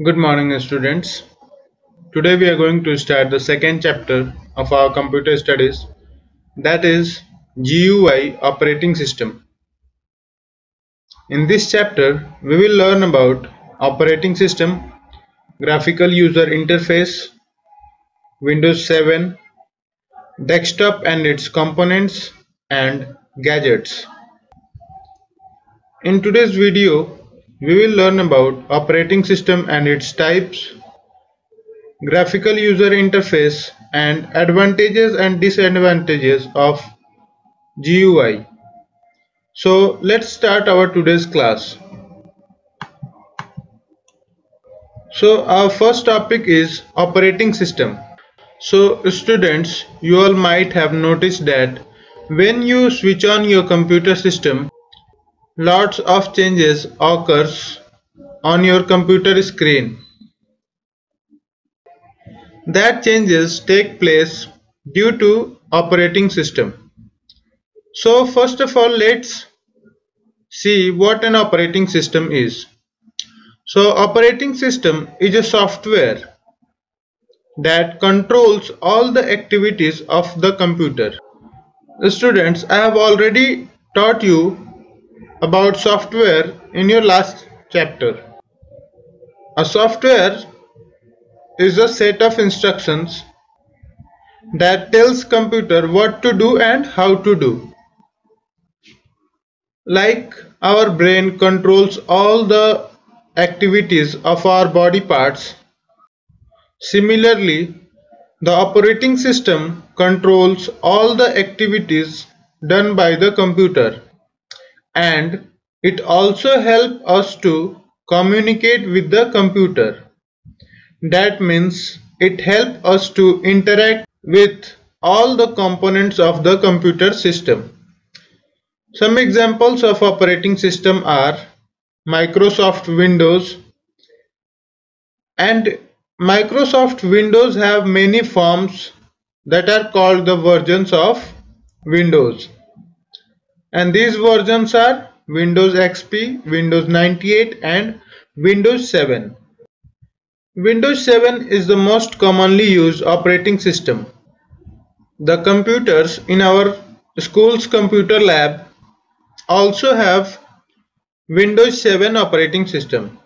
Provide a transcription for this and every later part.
Good morning, students. Today we are going to start the second chapter of our computer studies, that is GUI operating system. In this chapter, we will learn about operating system, graphical user interface, Windows 7, desktop and its components, and gadgets. In today's video, we will learn about operating system and its types, graphical user interface, and advantages and disadvantages of GUI. So let's start our today's class. So our first topic is operating system. So students, you all might have noticed that when you switch on your computer system, lots of changes occurs on your computer screen. That changes take place due to operating system. So first of all, let's see what an operating system is. So operating system is a software that controls all the activities of the computer. Students, I have already taught you about software in your last chapter. A software is a set of instructions that tells computer what to do and how to do. Like our brain controls all the activities of our body parts, similarly, the operating system controls all the activities done by the computer, and it also helps us to communicate with the computer. That means it helps us to interact with all the components of the computer system. Some examples of operating system are Microsoft Windows, and Microsoft Windows have many forms that are called the versions of Windows, and these versions are Windows XP, Windows 98 and Windows 7. Windows 7 is the most commonly used operating system. The computers in our school's computer lab also have Windows 7 operating system.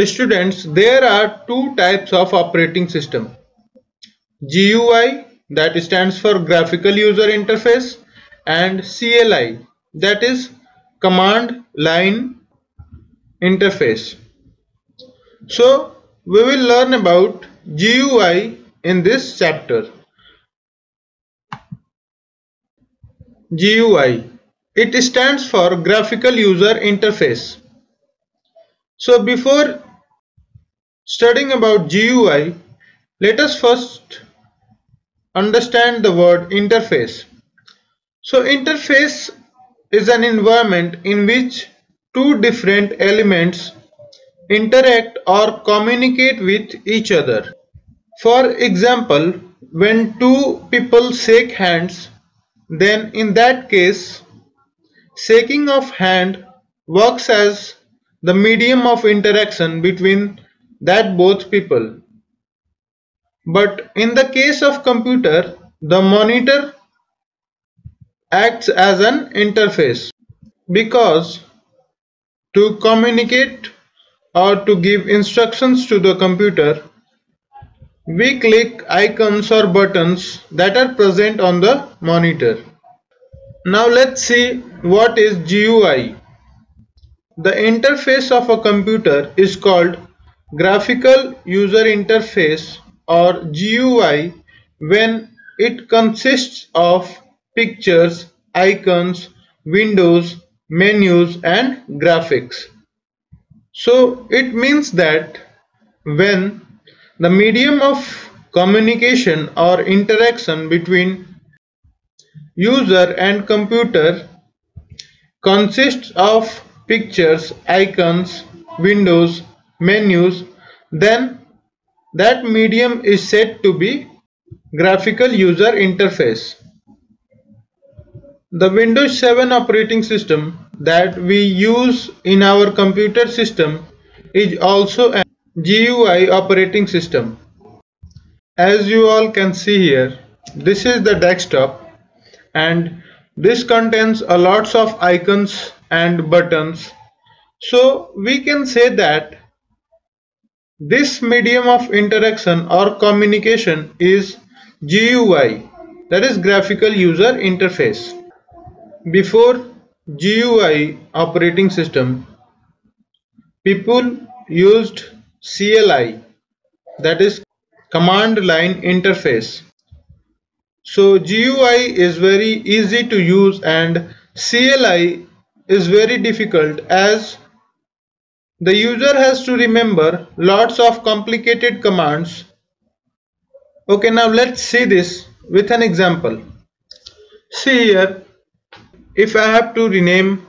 Students, there are two types of operating system. GUI, that stands for graphical user interface, and CLI, that is command line interface. So we will learn about GUI in this chapter. GUI, it stands for graphical user interface. So before studying about GUI, let us first understand the word interface. So interface is an environment in which two different elements interact or communicate with each other. For example, when two people shake hands, then in that case, shaking of hand works as the medium of interaction between that both people. But in the case of computer, the monitor acts as an interface because to communicate or to give instructions to the computer, we click icons or buttons that are present on the monitor. Now let's see what is GUI. The interface of a computer is called graphical user interface or GUI when it consists of pictures, icons, windows, menus and graphics. So it means that when the medium of communication or interaction between user and computer consists of pictures, icons, windows, menus, then that medium is said to be graphical user interface. The Windows 7 operating system that we use in our computer system is also an GUI operating system. As you all can see here, this is the desktop and this contains a lots of icons and buttons. So we can say that this medium of interaction or communication is GUI, that is graphical user interface. Before GUI operating system, people used CLI, that is command line interface. So GUI is very easy to use and CLI is very difficult as the user has to remember lots of complicated commands. Okay, now let's see this with an example. See here, if I have to rename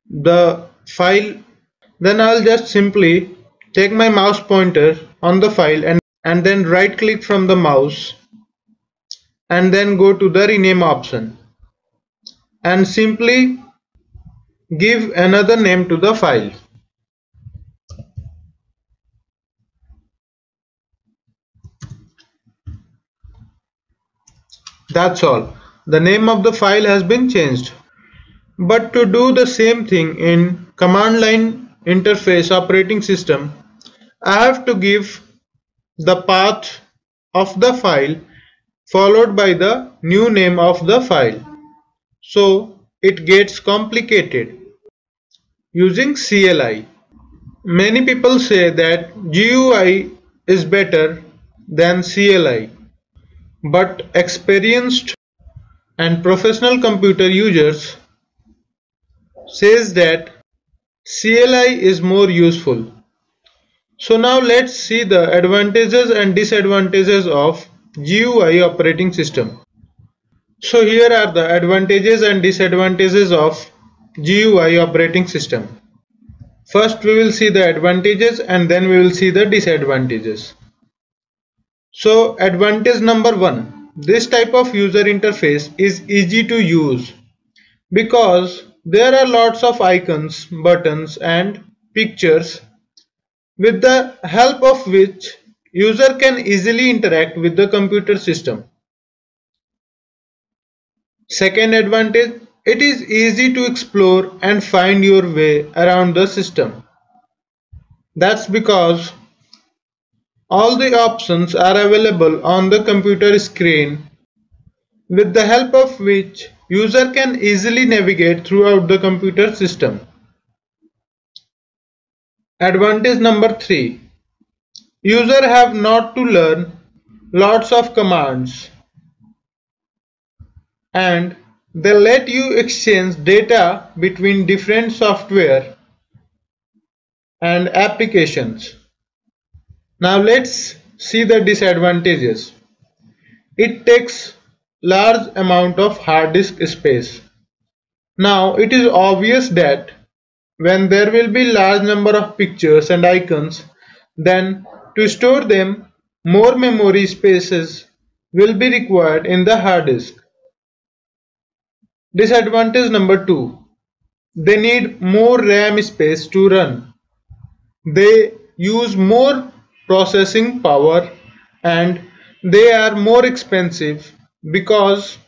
the file, then I'll just simply take my mouse pointer on the file and then right click from the mouse and then go to the rename option and simply give another name to the file. That's all. The name of the file has been changed. But to do the same thing in command line interface operating system, I have to give the path of the file followed by the new name of the file. So it gets complicated using CLI. Many people say that GUI is better than CLI, but experienced and professional computer users says that CLI is more useful. So now let's see the advantages and disadvantages of GUI operating system. So here are the advantages and disadvantages of GUI operating system. First we will see the advantages and then we will see the disadvantages. So advantage number 1. This type of user interface is easy to use because there are lots of icons, buttons and pictures with the help of which user can easily interact with the computer system. Second advantage, it is easy to explore and find your way around the system. That's because all the options are available on the computer screen with the help of which user can easily navigate throughout the computer system. Advantage number 3. User have not to learn lots of commands and they let you exchange data between different software and applications. Now let's see the disadvantages. It takes large amount of hard disk space. Now it is obvious that when there will be large number of pictures and icons, then to store them more memory spaces will be required in the hard disk. Disadvantage number 2. They need more RAM space to run. They use more processing power and they are more expensive because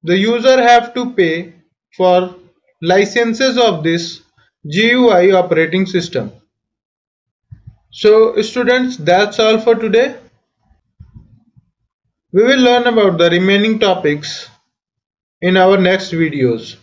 the user have to pay for licenses of this GUI operating system. So students, that's all for today. We will learn about the remaining topics in our next videos.